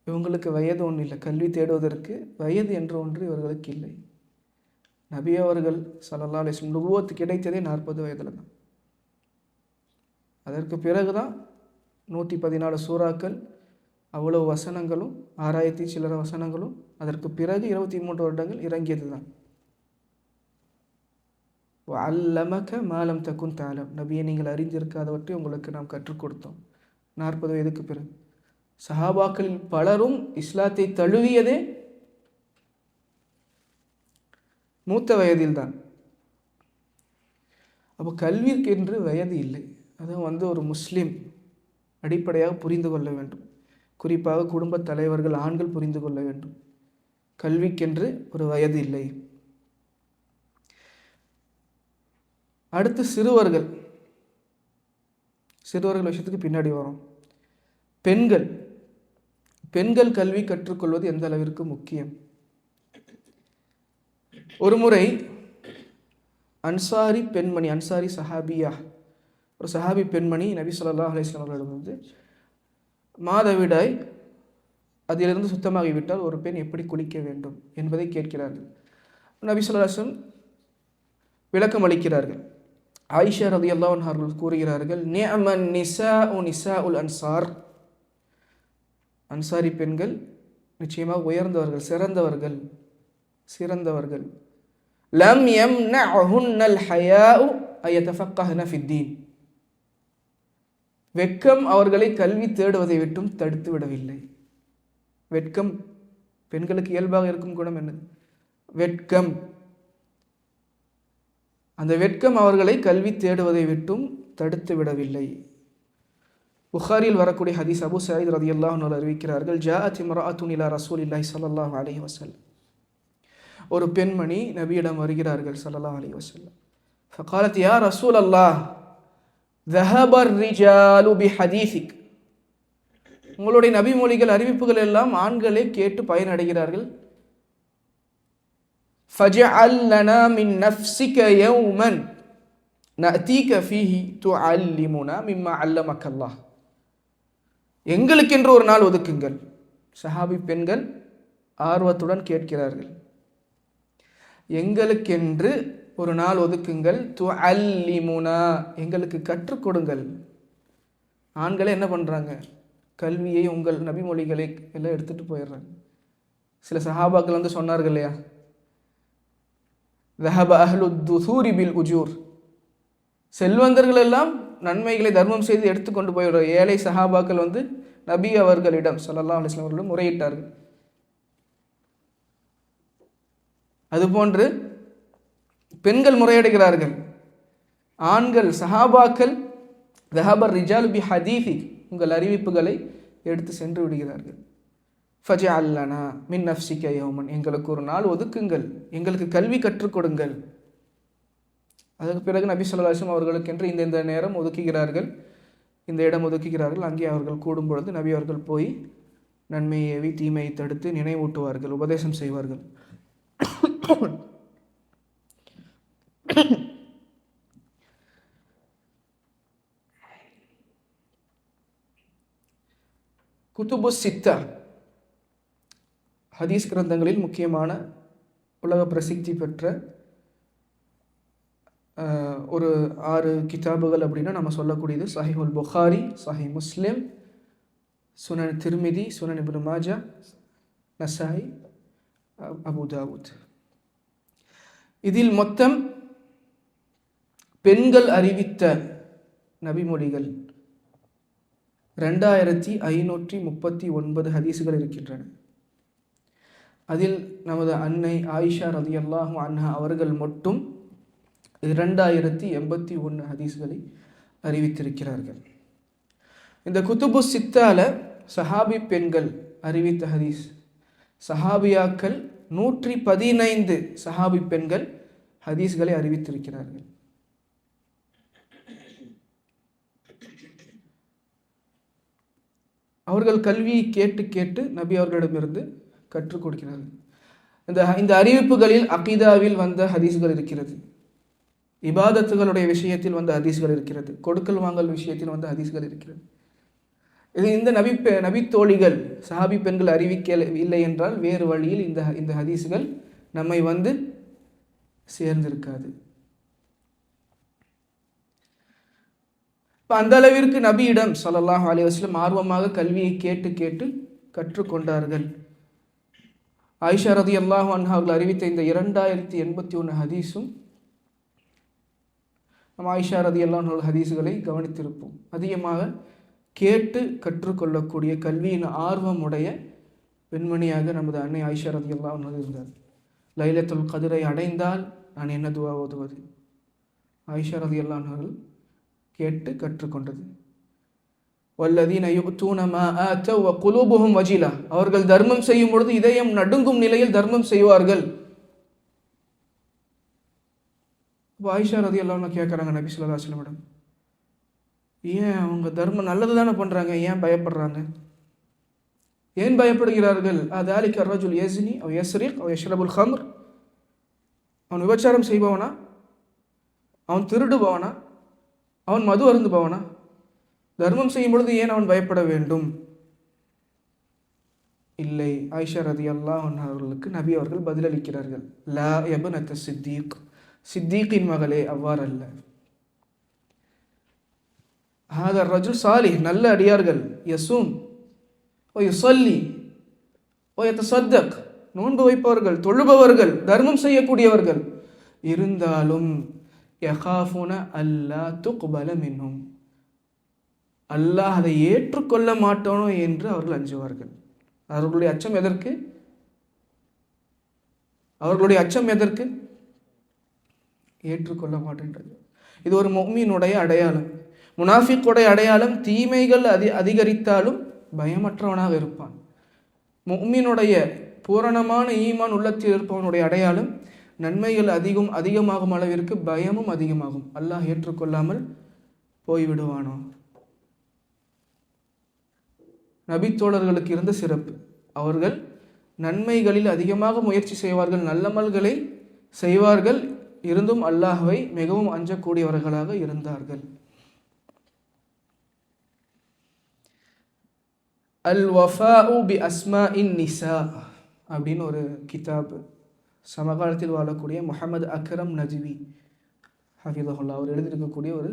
இவங்களுக்கு வயது ஒன்றும் இல்லை, கல்வி தேடுவதற்கு வயது என்று ஒன்று இவர்களுக்கு இல்லை. நபி அவர்கள் ஸல்லல்லாஹு அலைஹி வஸல்லம் நுபுவத் கிடைத்ததே 40 வயதில் தான். அதற்கு பிறகு தான் 114 சூறாக்கள், அவ்வளவு வசனங்களும், 6000 சில்லற வசனங்களும், அதற்கு பிறகு 23 வருடங்கள் இறங்கியது தான். அல்லமக மாலம் தக்குன் தாலம், நபியை நீங்கள் அறிந்திருக்காதவற்றை உங்களுக்கு நாம் கற்றுக் கொடுத்தோம். 40 வயதுக்கு பிறகு சஹாபாக்களில் பலரும் இஸ்லாத்தை தழுவியதே மூத்த வயதில்தான். அப்போ கல்விக்கு என்று வயது இல்லை. அதுவும் ஒரு முஸ்லீம் அடிப்படையாக புரிந்து கொள்ள வேண்டும். குறிப்பாக குடும்ப தலைவர்கள், ஆண்கள் புரிந்து கொள்ள வேண்டும், கல்விக்கென்று ஒரு வயது இல்லை. அடுத்து சிறுவர்கள் விஷயத்துக்கு பின்னாடி வரும். பெண்கள் கல்வி கற்றுக்கொள்வது எந்த அளவிற்கு முக்கியம். ஒரு முறை அன்சாரி பெண்மணி, அன்சாரி சஹாபியா, ஒரு சஹாபி பெண்மணி நபி ஸல்லல்லாஹு அலைஹி வஸல்லம் அவர்களிடம் மாதவிடாய் அதிலிருந்து சுத்தமாகிவிட்டால் ஒரு பெண் எப்படி குளிக்க வேண்டும் என்பதை கேட்கிறார்கள். நபி ஸல்லல்லாஹு அலைஹி வஸல்லம் விளக்கம் அளிக்கிறார்கள். ஆயிஷா ரலியல்லாஹு அன்ஹா அவர்கள் கூறுகிறார்கள், நிஅமன் நிசாஉ நிசாஉல் அன்சார், அன்சாரி பெண்கள் நிச்சயமாக உயர்ந்தவர்கள், சிறந்தவர்கள். லம் யம்னஅஹுன்னல் ஹயாஉ அயதஃபக்கஹ்ன ஃபித்தீன், வெட்கம் அவர்களை கல்வி தேடுவதை விட்டும் தடுத்து விடவில்லை. வெட்கம் பெண்களுக்கு இயல்பாக இருக்கும் குணம் என்னது? வெட்கம். அந்த வெட்கம் அவர்களை கல்வி தேடுவதை விட்டும் தடுத்து விடவில்லை. புகாரில் வரக்கூடிய ஹதீஸ், அபூ சயீத் ரலியல்லாஹு அன்ஹு அறிவிக்கிறார்கள், ஜாஅத் இம்ரஅத்துன் இலா ரசூலில்லாஹி ஸல்லல்லாஹு அலைஹி வஸல்லம், ஒரு பெண்மணி நபியிடம் வருகிறார்கள் ஸல்லல்லாஹு அலைஹி வஸல்லம். ஃபகாலத் யா ரசூலல்லாஹ் ذهب الرجال بحديثك, உங்களுடைய நபி மொழிகள், அறிவிப்புகள் எல்லாம் ஆண்களே கேட்டு பயனடைகிறார்கள். فجعل لنا من نفسك يوما نأتيك فيه تعلمنا مما علمك الله, எங்களுக்கென்று ஒரு நாள் ஒதுக்குங்கள். சஹாபி பெண்கள் ஆர்வத்துடன் கேட்கிறார்கள், எங்களுக்கென்று ஒரு நாள் ஒதுக்குங்கள், துஅல்லிமுனா, எங்களுக்கு கற்றுக் கொடுங்கள். ஆண்களே என்ன பண்ணுறாங்க? கல்வியை, உங்கள் நபிமொழிகளை எல்லாம் எடுத்துகிட்டு போயிடுறாங்க. சில சஹாபாக்கள் வந்து சொன்னார்கள் இல்லையா, ذهب أهل الدثور بالأجور, செல்வந்தர்கள் எல்லாம் நன்மைகளை தர்மம் செய்து எடுத்துக்கொண்டு போய் ஏழை சஹாபாக்கள் வந்து நபி அவர்களிடம் ஸல்லல்லாஹு அலைஹி வஸல்லம் அவர்களிடம் முறையிட்டார்கள். அதுபோன்று பெண்கள் முறையிடுகிறார்கள். ஆண்கள் சஹாபாக்கள் தஹபர் ரிஜால் பி ஹதீஃபி, உங்கள் அறிவிப்புகளை எடுத்து சென்று விடுகிறார்கள். ஃபஜஅல் லனா மின் நஃப்ஸிக யௌமன், எங்களுக்கு ஒரு நாள் ஒதுக்குங்கள், எங்களுக்கு கல்வி கற்றுக் கொடுங்கள். அதற்கு பிறகு நபி ஸல்லல்லாஹு அலைஹி வஸல்லம் அவர்களுக்கென்று இந்த நேரம் ஒதுக்குகிறார்கள், இந்த இடம் ஒதுக்குகிறார்கள். அங்கே அவர்கள் கூடும் பொழுது நபி அவர்கள் போய் நன்மையை ஏவி தீமையை தடுத்து நினைவூட்டுவார்கள், உபதேசம் செய்வார்கள். குதுபு சித்தா, ஹதீஸ் கிரந்தங்களில் முக்கியமான உலக பிரசித்தி பெற்ற ஒரு 6 கிதாபுகள் அப்படின்னா நம்ம சொல்லக்கூடியது சஹீஹுல் புகாரி, சஹீஹ் முஸ்லிம், சுனன் திர்மிதி, சுனன் இப்னு மாஜா, நசாயி, அபு தாவூத். இதில் மொத்தம் பெண்கள் அறிவித்த நபிமொழிகள் 2539 ஹதீஸுகள் இருக்கின்றன. அதில் நமது அன்னை ஆயிஷா ரலியல்லாஹு அன்ஹா அவர்கள் மட்டும் 2081 ஹதீஸ்களை அறிவித்திருக்கிறார்கள். இந்த குதுபு சித்தால சஹாபி பெண்கள் அறிவித்த ஹதீஸ், சஹாபியாக்கள் 115 சஹாபி பெண்கள் ஹதீஸ்களை அறிவித்திருக்கிறார்கள். அவர்கள் கல்வியை கேட்டு கேட்டு நபி அவர்களிடமிருந்து கற்றுக் கொடுக்கிறார்கள். இந்த அறிவிப்புகளில் அகீதாவில் வந்த ஹதீஸ்கள் இருக்கிறது, இபாதத்துகளுடைய விஷயத்தில் வந்த ஹதீஸ்கள் இருக்கிறது, கொடுக்கல் வாங்கல் விஷயத்தில் வந்த ஹதீஸ்கள் இருக்கிறது. இது இந்த நபி தோழிகள் சஹாபி பெண்கள் அறிவிக்கவில்லை என்றால் வேறு வழியில் இந்த ஹதீஸ்கள் நம்மை வந்து சேர்ந்திருக்காது. அந்த அளவிற்கு நபியிடம் ஸல்லல்லாஹு அலைஹி வஸல்லம் ஆர்வமாக கல்வியை கேட்டு கேட்டு கற்றுக்கொண்டார்கள். ஆயிஷா ரலியல்லாஹு அன்ஹா அவர்கள் அறிவித்த இந்த 2081 ஹதீஸும் நம்ம ஆயிஷா ரலியல்லாஹு அன்ஹா ஹதீஸுகளை கவனித்திருப்போம். அதிகமாக கேட்டு கற்றுக்கொள்ளக்கூடிய கல்வியின் ஆர்வமுடைய பெண்மணியாக நமது அன்னை ஆயிஷா ரலியல்லாஹு அன்ஹா இருந்தார். லைலத்துல் கத்ரை அடைந்தால் நான் என்ன துவா ஓதுவது? ஆயிஷா ரலியல்லாஹு அன்ஹா கேட்டு கற்றுக்கொண்டது. வல்லதீன யுக்தூன மா ஆதவ் வ குலூபுஹும் வஜிலா, அவர்கள் தர்மம் செய்யும் பொழுது இதயம் நடுங்கும் நிலையில் தர்மம் செய்வார்கள். ஆயிஷா ரலியல்லாஹு அன்ஹா கேட்குறாங்க நபி ஸல்லல்லாஹு அலைஹி வஸல்லம், ஏன் அவங்க தர்மம் நல்லது தானே பண்ணுறாங்க, ஏன் பயப்படுறாங்க? ஏன் பயப்படுகிறார்கள்? அதாலிக ரஜுல் யஸ்னி அவ் யஸ்ரிக் அவ் யஷ்ரபுல் ஹம்ர், அவன் விபச்சாரம் செய்பவனா, அவன் திருடுபவனா, அவன் மது அருந்துபவனா? தர்மம் செய்யும் பொழுது ஏன் அவன் பயப்பட வேண்டும்? இல்லை. ஆயிஷா ரலியல்லாஹு அன்ஹா அவர்களுக்கு நபி அவர்கள் பதிலளிக்கிறார்கள், லா யப்னத சித்தீக், சித்தீக்கின் மகளே, அவ்வாறு அல்ல. ஹாதா ரஜுல் சாலிஹ், நல்ல அடியார்கள், யசூம் ஓ யுஸல்லி ஓ யதஸத்தக், நோன்பு வைப்பவர்கள், தொழுபவர்கள், தர்மம் செய்யக்கூடியவர்கள், இருந்தாலும் யகாஃபுன அல்லா துக்பல மின்ஹும், அல்லாஹ் அதை ஏற்றுக்கொள்ள மாட்டானோ என்று அவர்கள் அஞ்சுவார்கள். அவர்களுடைய அச்சம் எதற்கு? அவர்களுடைய அச்சம் எதற்கு? ஏற்றுக்கொள்ள மாட்டேன்றது. இது ஒரு முஃமினுடைய அடையாளம். முனாஃபிக்குடைய அடையாளம் தீமைகள் அதிகரித்தாலும் பயமற்றவனாக இருப்பான். முஃமினுடைய பூரணமான ஈமான் உள்ளத்தில் இருப்பவனுடைய அடையாளம் நன்மைகள் அதிகமாகும் அளவிற்கு பயமும் அதிகமாகும். அல்லாஹ் ஏற்றுக்கொள்ளாமல் போய்விடுவானோ? நபித்தோழர்களுக்கு இருந்த சிறப்பு, அவர்கள் நன்மைகளில் அதிகமாக முயற்சி செய்வார்கள், நல்லமல்களை செய்வார்கள், இருந்தும் அல்லாஹ்வை மிகவும் அஞ்சக்கூடியவர்களாக இருந்தார்கள். அல் வஃபாஉ பி அஸ்மாஇன் நிசா அப்படின்னு ஒரு கிதாப் சமகாலத்தில் வாழக்கூடிய முஹம்மது அக்ரம் நஜ்வி ஹஃபிதஹுல்லாஹ் அவர் எழுதியிருக்கக்கூடிய ஒரு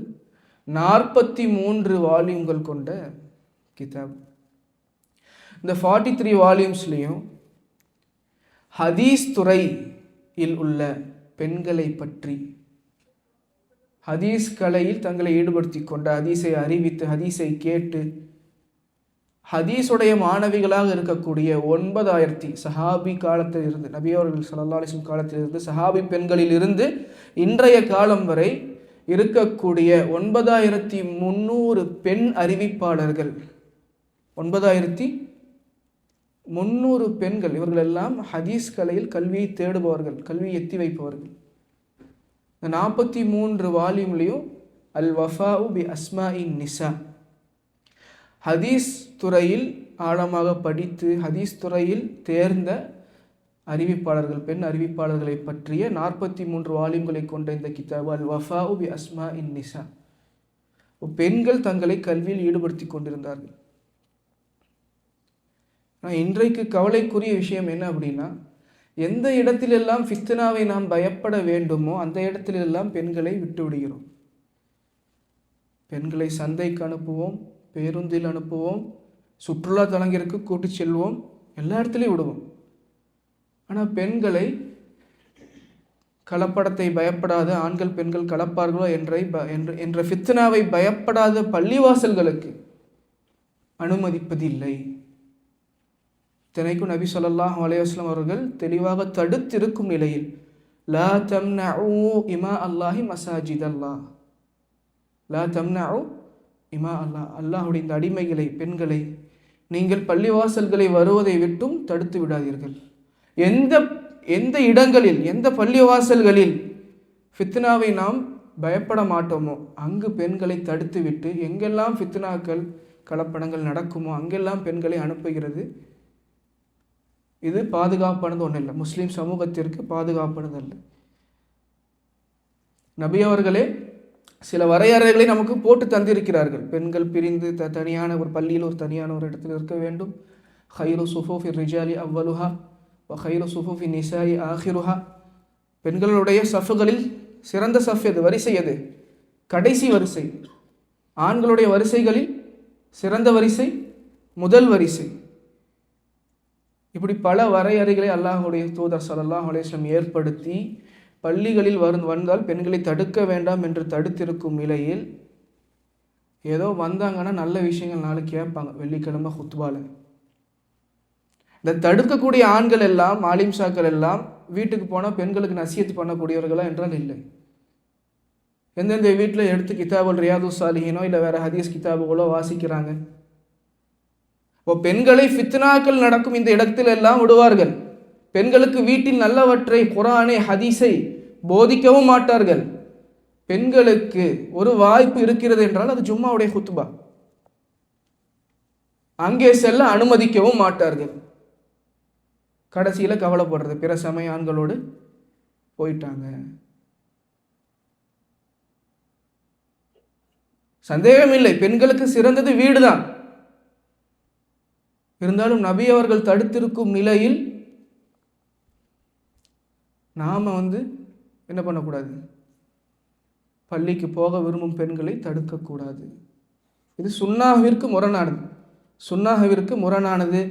43 வால்யூம்கள் கொண்ட கிதாப். இந்த 43 வால்யூம்ஸ்லேயும் ஹதீஸ் துறையில் உள்ள பெண்களை பற்றி, ஹதீஸ் கலையில் தங்களை ஈடுபடுத்தி கொண்ட, ஹதீஸை அறிவித்து ஹதீஸை கேட்டு ஹதீஸுடைய மாணவிகளாக இருக்கக்கூடிய 9000 சஹாபி காலத்தில் இருந்து, நபி அவர்கள் ஸல்லல்லாஹு அலைஹி வஸல்லம் காலத்தில் இருந்து சஹாபி பெண்களில் இருந்து இன்றைய காலம் வரை இருக்கக்கூடிய 9300 பெண் அறிவிப்பாளர்கள், 9300 பெண்கள், இவர்கள் எல்லாம் ஹதீஸ் கலையில் கல்வியை தேடுபவர்கள், கல்வியை எத்தி வைப்பவர்கள். இந்த 43 வால்யூம்லையும் அல் வஃபாஉ பி அஸ்மாஇன் நிசா, ஹதீஸ் துறையில் ஆழமாக படித்து ஹதீஸ் துறையில் தேர்ந்த அறிவிப்பாளர்கள், பெண் அறிவிப்பாளர்களை பற்றிய 43 வால்யூம்களை கொண்ட இந்த கிதாபு அல் வஃபாஉ பி அஸ்மாஇன் நிசா. பெண்கள் தங்களை கல்வியில் ஈடுபடுத்தி கொண்டிருந்தார்கள். இன்றைக்கு கவலைக்குரிய விஷயம் என்ன அப்படின்னா, எந்த இடத்திலெல்லாம் ஃபித்னாவை நாம் பயப்பட வேண்டுமோ அந்த இடத்திலெல்லாம் பெண்களை விட்டு விடுகிறோம். பெண்களை சந்தைக்கு அனுப்புவோம், பேருந்தில் அனுப்புவோம், சுற்றுலா தலங்கிற்கு கூட்டி செல்வோம், எல்லா இடத்துலையும் விடுவோம். ஆனால் பெண்களை கலப்படத்தை பயப்படாத, ஆண்கள் பெண்கள் கலப்பார்களோ என்ற ஃபித்னாவை பயப்படாத பள்ளிவாசல்களுக்கு அனுமதிப்பதில்லை. இத்தனைக்கும் நபி ஸல்லல்லாஹு அலைஹி வஸல்லம் அவர்கள் தெளிவாக தடுத்திருக்கும் நிலையில் லா தம்னஉ இமா அல்லாஹி மசாஜித் அல்லாஹ், லா தம்னஉ இமா அல்லாஹ், அல்லாஹுடைய இந்த அடிமைகளை, பெண்களை நீங்கள் பள்ளிவாசல்களை வருவதை விட்டும் தடுத்து விடாதீர்கள். எந்த இடங்களில், எந்த பள்ளிவாசல்களில் ஃபித்னாவை நாம் பயப்பட மாட்டோமோ அங்கு பெண்களை தடுத்து விட்டு, எங்கெல்லாம் ஃபித்னாக்கள் கலப்படங்கள் நடக்குமோ அங்கெல்லாம் பெண்களை அனுப்புகிறது. இது பாதுகாப்பானது ஒன்றும் இல்லை, முஸ்லீம் சமூகத்திற்கு பாதுகாப்பானது அல்ல. நபி அவர்களே சில வரையறைகளை நமக்கு போட்டு தந்திருக்கிறார்கள். பெண்கள் பிரிந்து தனியான ஒரு பள்ளியில் ஒரு தனியான ஒரு இடத்தில் இருக்க வேண்டும். ஹைரு சுஃபூஃபி ரிஜாலி அவ்வலுஹா வ ஹைரு சுஃபூஃபி நிசாயி ஆஹிருஹா. பெண்களுடைய சஃபுகளில் சிறந்த சஃப் எது, வரிசை எது? கடைசி வரிசை. ஆண்களுடைய வரிசைகளில் சிறந்த வரிசை முதல் வரிசை. இப்படி பல வரையறைகளை அல்லாஹுடைய தூதர் ஸல்லல்லாஹு அலைஹி வஸல்லம் ஏற்படுத்தி பள்ளிகளில் வந்தால் பெண்களை தடுக்க வேண்டாம் என்று தடுத்திருக்கும் நிலையில் ஏதோ வந்தாங்கன்னா நல்ல விஷயங்கள் நாளைக்கு கேட்பாங்க வெள்ளிக்கிழமை ஹுத்பால. இந்த தடுக்கக்கூடிய ஆண்கள் எல்லாம், ஆலிம்ஷாக்கள் எல்லாம் வீட்டுக்கு போனால் பெண்களுக்கு நசியத்து பண்ணக்கூடியவர்களா என்றால் இல்லை. எந்தெந்த வீட்டில் எடுத்து கிதாபுல் ரியாது சாலிஹீனோ இல்லை வேறு ஹதீஸ் கிதாபுகளோ வாசிக்கிறாங்க. இப்போ பெண்களை ஃபித்னாக்கள் நடக்கும் இந்த இடத்தில் எல்லாம் விடுவார்கள். பெண்களுக்கு வீட்டில் நல்லவற்றை, குர்ஆனை ஹதீஸை போதிக்கவும் மாட்டார்கள். பெண்களுக்கு ஒரு வாய்ப்பு இருக்கிறது என்றால் அது ஜும்மாவுடைய குத்பா, அங்கே செல்ல அனுமதிக்கவும் மாட்டார்கள். கடைசியில் கவலைப்படுறது, பிற சமய ஆண்களோடு போயிட்டாங்க. சந்தேகம் இல்லை, பெண்களுக்கு சிறந்தது வீடு தான். இருந்தாலும் நபி அவர்கள் தடுத்திருக்கும் நிலையில் நாம் என்ன பண்ணக்கூடாது, பள்ளிக்கு போக விரும்பும் பெண்களை தடுக்கக்கூடாது. இது சுன்னாஹ்விற்கு முரணானது, சுன்னாஹ்விற்கு முரணானது.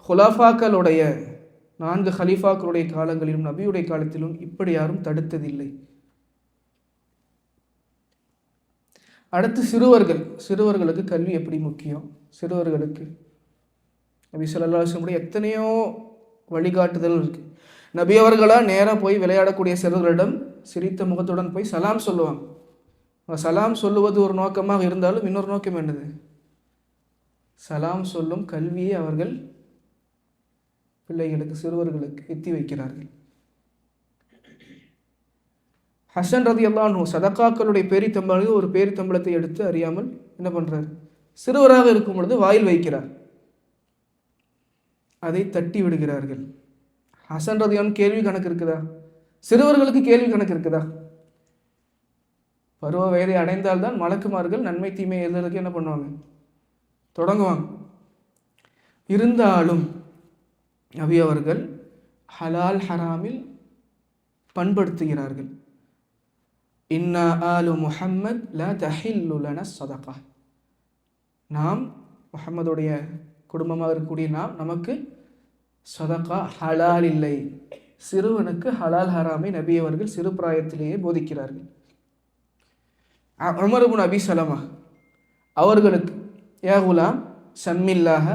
ஹுலஃபாக்களுடைய 4 ஹலீஃபாக்களுடைய காலங்களிலும் நபியுடைய காலத்திலும் இப்படி யாரும் தடுத்ததில்லை. அடுத்து சிறுவர்களுக்கு கல்வி எப்படி முக்கியம்? சிறுவர்களுக்கு நபி ஸல்லல்லாஹு அலைஹி வஸல்லம் எத்தனையோ வழிகாட்டுதல் இருக்குது. நபி அவர்களாக நேராக போய் விளையாடக்கூடிய சிறுவர்களிடம் சிரித்த முகத்துடன் போய் சலாம் சொல்லுவாங்க. சலாம் சொல்லுவது ஒரு நோக்கமாக இருந்தாலும் இன்னொரு நோக்கம் என்னது? சலாம் சொல்லும் கல்வியை அவர்கள் பிள்ளைகளுக்கு, சிறுவர்களுக்கு எத்தி வைக்கிறார்கள். ஹசன் ரலியல்லாஹு அன்ஹு சதகாக்களுடைய பேரித்தம்பளம், ஒரு பேரித்தம்பளத்தை எடுத்து அறியாமல் என்ன பண்ணுறார், சிறுவராக இருக்கும் பொழுது வாயில் வைக்கிறார். அதை தட்டி விடுகிறார்கள். ஹசன் ரலியல்லாஹு கேள்வி கணக்கு இருக்குதா? சிறுவர்களுக்கு கேள்வி கணக்கு இருக்குதா? பருவ வயதை அடைந்தால்தான் மலக்குமார்கள் நன்மை தீமை எழுதுறதுக்கு என்ன பண்ணுவாங்க, தொடங்குவாங்க. இருந்தாலும் நபி அவர்கள் ஹலால் ஹராமில் பண்படுத்துகிறார்கள். இன்னா ஆலு முஹம்மத் லா தஹில்லு லனா ஸதகா. நாம் முஹம்மதுடைய குடும்பமாக இருக்கக்கூடிய நமக்கு சதகா ஹலால் இல்லை. சிறுவனுக்கு ஹலால் ஹராமை நபி அவர்கள் சிறு பிராயத்திலேயே போதிக்கிறார்கள். உமர் இப்னு அபி சலமா அவர்களுக்கு யா குலாம் சம்மில்லாஹ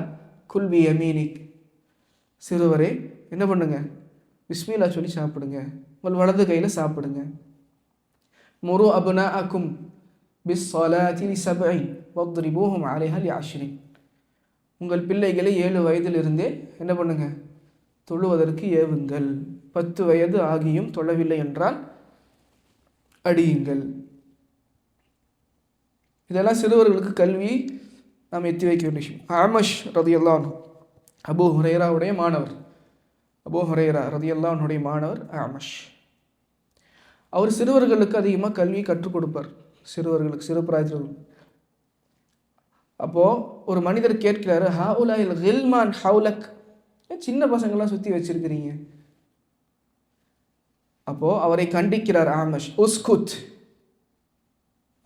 குல் பி யமீனிக், சிறுவரே என்ன பண்ணுங்க, பிஸ்மில்லா சொல்லி சாப்பிடுங்க, உங்கள் வலது கையில் சாப்பிடுங்க. முரு அப்னாஅக்கும் பிஸ்ஸலாத்தி லிஸப்இ வத்ரிபூஹும் அலைஹா லிஅஷ்ரின், உங்கள் பிள்ளைகளை 7 வயதிலிருந்தே என்ன பண்ணுங்க, தொழுவதற்கு ஏவுங்கள். 10 வயது ஆகியும் தொழவில்லை என்றால் அடியுங்கள். இதெல்லாம் சிறுவர்களுக்கு கல்வி நாம் எத்தி வைக்க வேண்டிய விஷயம். ஆமஷ் ரதியல்லாஹு அன்ஹு அபூ ஹுரைராவுடைய மாணவர், அபூ ஹுரைரா ரதியல்லாஹு அன்ஹுடைய மாணவர் ஆமஷ். அவர் சிறுவர்களுக்கு அதிகமாக கல்வி கற்றுக் கொடுப்பார். சிறுவர்களுக்கு, சிறு பிராயத்தில். அப்போது ஒரு மனிதர் கேட்கிறாரு, ஹாஉலாயில் கில்மான் ஹவுலக், சின்ன பசங்கள்லாம் சுற்றி வச்சிருக்கிறீங்க. அப்போது அவரை கண்டிக்கிறார் ஆமஷ், உஸ்குத்,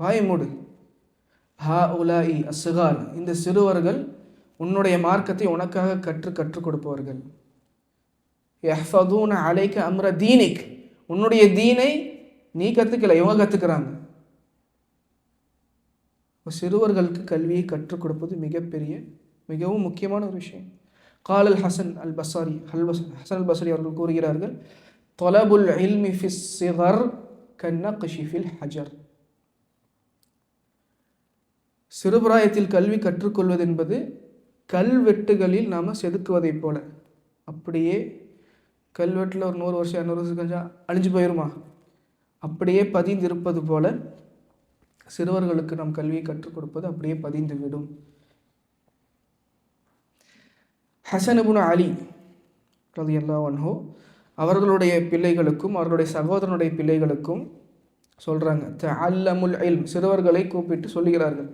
வாய் மூடு. ஹாஉலாஇ அஸ்ஸிகார், இந்த சிறுவர்கள் உன்னுடைய மார்க்கத்தை உனக்காக கற்றுக் கொடுப்பவர்கள். யஹ்ஃபதூன அலைக அம்ர தீனிக், உன்னுடைய தீனை நீ கற்றுக்கல, இவங்க கற்றுக்கிறாங்க. சிறுவர்களுக்கு கல்வியை கற்றுக் கொடுப்பது மிகவும் முக்கியமான ஒரு விஷயம். காலல் ஹசன் அல் பஸ்ரி, ஹசன் அல் பஸ்ரி அவர்கள் கூறுகிறார்கள், தொலபுல் இல்மி ஃபிஸ் ஸிகர் கன்னக்ஷி ஃபில் ஹஜர், சிறுபிராயத்தில் கல்வி கற்றுக்கொள்வது என்பது கல்வெட்டுகளில் நாம் செதுக்குவதைப் போல. அப்படியே கல்வெட்டில் ஒரு 100 வருஷம் 200 வருஷம் கழிஞ்சா அழிஞ்சு போயிருமா? அப்படியே பதிந்திருப்பது போல சிறுவர்களுக்கு நாம் கல்வியை கற்றுக் கொடுப்பது அப்படியே பதிந்து விடும். ஹசன் இப்னு அலி ரலியல்லாஹு அன்ஹு அவர்களுடைய பிள்ளைகளுக்கும் அவர்களுடைய சகோதரனுடைய பிள்ளைகளுக்கும் சொல்கிறாங்க, தஅல்லமுல் இல்ம், சிறுவர்களை கூப்பிட்டு சொல்லுகிறார்கள்,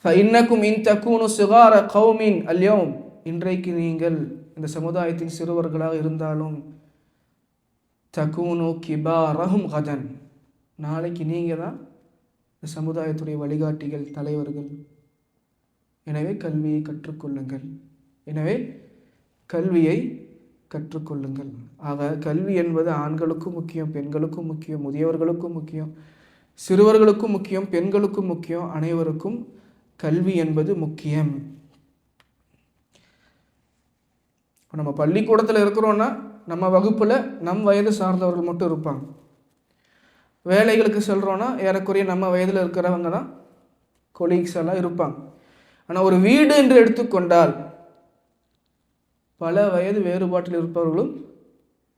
ஃபஇன்னக்கும் இன் தகூனு ஸிகார கௌமின் அல்யௌம், இன்றைக்கு நீங்கள் இந்த சமுதாயத்தின் சிறுவர்களாக இருந்தாலும், தகூனு கிபாரஹும் கதன், நாளைக்கு நீங்கள் தான் இந்த சமுதாயத்துடைய வழிகாட்டிகள், தலைவர்கள். எனவே கல்வியை கற்றுக்கொள்ளுங்கள். ஆக கல்வி என்பது ஆண்களுக்கும் முக்கியம், பெண்களுக்கும் முக்கியம், முதியவர்களுக்கும் முக்கியம், சிறுவர்களுக்கும் முக்கியம், பெண்களுக்கும் முக்கியம், அனைவருக்கும் கல்வி என்பது முக்கியம். நம்ம பள்ளிக்கூடத்தில் இருக்கிறோன்னா நம்ம வகுப்பில் நம் வயது சார்ந்தவர்கள் மட்டும் இருப்பாங்க. வேலைகளுக்கு செல்கிறோன்னா ஏறக்குறைய நம்ம வயதில் இருக்கிறவங்க தான் கொலீக்ஸ் எல்லாம் இருப்பாங்க. ஆனால் ஒரு வீடு என்று எடுத்துக்கொண்டால் பல வயது வேறுபாட்டில் இருப்பவர்களும்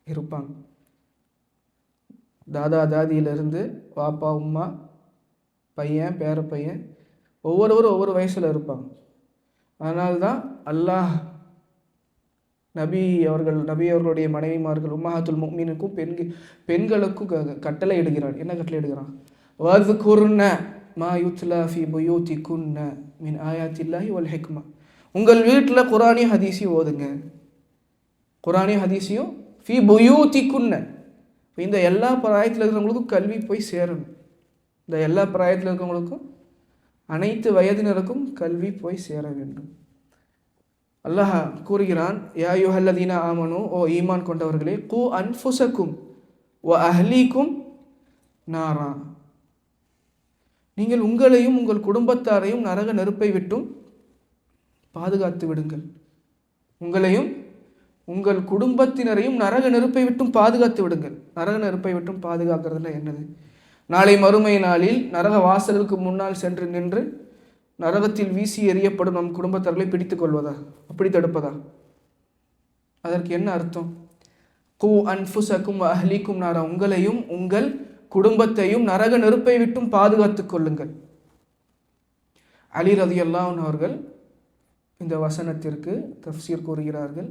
இருப்பாங்க. தாதா தாதியிலிருந்து பாப்பா உம்மா பையன் பேர பையன் ஒவ்வொருவரும் ஒவ்வொரு வயசில் இருப்பாங்க. அதனால்தான் அல்லாஹ் நபி அவர்களுடைய மனைவிமார்கள் உம்மஹாத்துல் முஃமினீனுக்கும் பெண்களுக்கும் கட்டளை இடுகிறான். என்ன கட்டளை இடுகிறான்? வத்குர்ன மா யுத்லா ஃபி புயூதிகுன்ன மின் ஆயாத்தில்லாஹி வல் ஹிக்மா, உங்கள் வீட்டில் குர்ஆனையும் ஹதீஸையும் ஓதுங்க. குர்ஆனையும் ஹதீஸையும் ஃபி புயூதிகுன்ன, இந்த எல்லா பிராயத்தில் இருக்கிறவங்களுக்கும் கல்வி போய் சேரணும். இந்த எல்லா பிராயத்தில் இருக்கிறவங்களுக்கும், அனைத்து வயதினருக்கும் கல்வி போய் சேர வேண்டும். அல்லாஹ் கூறுகிறான், யா அய்யுஹல்லதீன ஆமனு, ஓ ஈமான் கொண்டவர்களே, கூ அன்ஃபுஸக்கும் வ அஹ்லீக்கும் நாரா, நீங்கள் உங்களையும் உங்கள் குடும்பத்தாரையும் நரக நெருப்பை விட்டும் பாதுகாத்து விடுங்கள். உங்களையும் உங்கள் குடும்பத்தினரையும் நரக நெருப்பை விட்டும் பாதுகாத்து விடுங்கள். நரக நெருப்பை விட்டும் பாதுகாக்கிறதுல என்னது? நாளை மறுமை நாளில் நரக வாசலுக்கு முன்னால் சென்று நின்று நரகத்தில் வீசி எறியப்படும் நம் குடும்பத்தார்களை பிடித்துக் கொள்வதா, அப்படி தடுப்பதா? அதற்கு என்ன அர்த்தம்? கூ அன்ஃபுஸக்கும் அஹ்லீக்கும் நாரா, உங்களையும் உங்கள் குடும்பத்தையும் நரக நெருப்பை விட்டும் பாதுகாத்துக் கொள்ளுங்கள். அலி ரலியல்லாஹு அன்ஹு அவர்கள் இந்த வசனத்திற்கு தஃப்சீர் கூறுகிறார்கள்,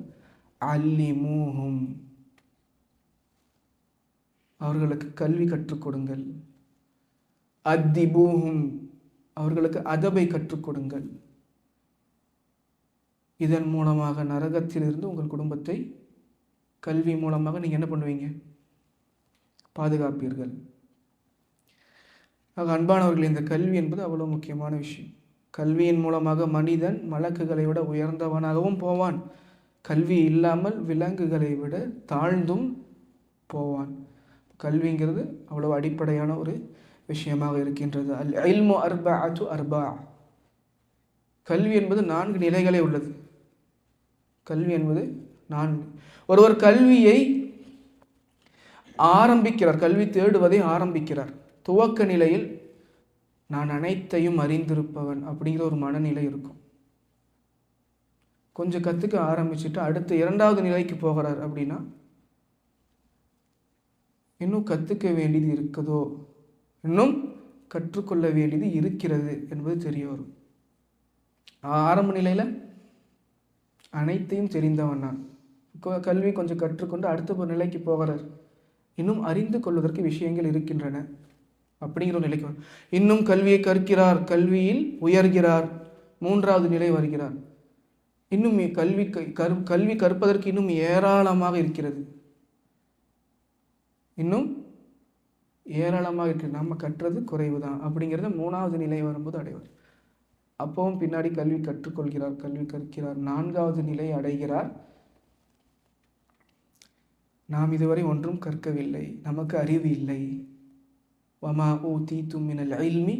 அல்லிமூஹும், அவர்களுக்கு கல்வி கற்றுக் கொடுங்கள். அத்திபூஹும், அவர்களுக்கு அதபை கற்றுக் கொடுங்கள். இதன் மூலமாக நரகத்திலிருந்து உங்கள் குடும்பத்தை கல்வி மூலமாக நீங்கள் என்ன பண்ணுவீங்க? பாதுகாப்பீர்கள். ஆக அன்பானவர்கள், இந்த கல்வி என்பது அவ்வளோ முக்கியமான விஷயம். கல்வியின் மூலமாக மனிதன் மலக்குகளை விட உயர்ந்தவனாகவும் போவான், கல்வி இல்லாமல் விலங்குகளை விட தாழ்ந்தும் போவான். கல்விங்கிறது அவ்வளவு அடிப்படையான ஒரு விஷயமாக இருக்கின்றது. அல் இல்மு அர்பஅத்து அர்பா, கல்வி என்பது 4 நிலைகளே உள்ளது. கல்வி என்பது 4. ஒருவர் கல்வியை ஆரம்பிக்கிறார், கல்வி தேடுவதை ஆரம்பிக்கிறார். துவக்க நிலையில் நான் அனைத்தையும் அறிந்திருப்பவன் அப்படிங்கிற ஒரு மனநிலை இருக்கும். கொஞ்சம் கற்றுக்க ஆரம்பிச்சுட்டு அடுத்து 2வது நிலைக்கு போகிறார் அப்படின்னா இன்னும் கற்றுக்க வேண்டியது இருக்குதோ, இன்னும் கற்றுக்கொள்ள வேண்டியது இருக்கிறது என்பது தெரிய வரும். ஆரம்ப நிலையில் அனைத்தையும் தெரிந்தவன் நான், கல்வி கொஞ்சம் கற்றுக்கொண்டு அடுத்த ஒரு நிலைக்கு போகிறார், இன்னும் அறிந்து கொள்வதற்கு விஷயங்கள் இருக்கின்றன அப்படிங்கிற ஒரு நிலைக்கு வரும். இன்னும் கல்வியை கற்கிறார், கல்வியில் உயர்கிறார், 3வது நிலை வருகிறார். இன்னும் கல்வி கற்பதற்கு இன்னும் ஏராளமாக இருக்கிறது, இன்னும் ஏராளமாக இருக்குது, நம்ம கற்றது குறைவு தான் அப்படிங்கிறத 3வது நிலை வரும்போது அடைவார். அப்பவும் பின்னாடி கல்வி கற்றுக்கொள்கிறார், கல்வி கற்கிறார், 4வது நிலை அடைகிறார். நாம் இதுவரை ஒன்றும் கற்கவில்லை, நமக்கு அறிவு இல்லை. வமா ஊதீதும் மினல் இல்மி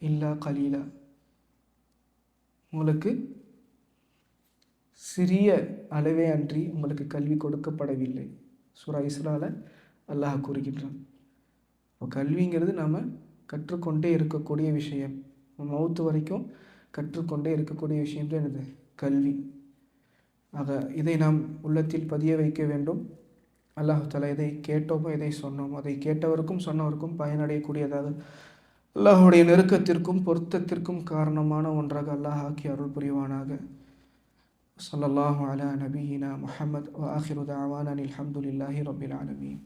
இல்லா கலீலா, உங்களுக்கு சிறிய அளவே அன்றி உங்களுக்கு கல்வி கொடுக்கப்படவில்லை. சூரா இஸ்ரால அல்லாஹ் கூறுகின்றான். இப்போ கல்விங்கிறது நாம் கற்றுக்கொண்டே இருக்கக்கூடிய விஷயம், மௌத்து வரைக்கும் கற்றுக்கொண்டே இருக்கக்கூடிய விஷயம் தான் என்னது? கல்வி. ஆக இதை நாம் உள்ளத்தில் பதிய வைக்க வேண்டும். அல்லாஹ் தஆலா எதை கேட்டோமோ எதை சொன்னோமோ அதை கேட்டவருக்கும் சொன்னவருக்கும் பயனடையக்கூடியதாக, அல்லாஹுடைய நெருக்கத்திற்கும் பொருத்தத்திற்கும் காரணமான ஒன்றாக அல்லாஹ் ஆக்கி அருள் புரிவானாக. ஸல்லல்லாஹு அலா நபியினா முஹம்மத் வ ஆகிரு தஅவானா அல்ஹம்துலில்லாஹி ரப்பில் ஆலமீன்.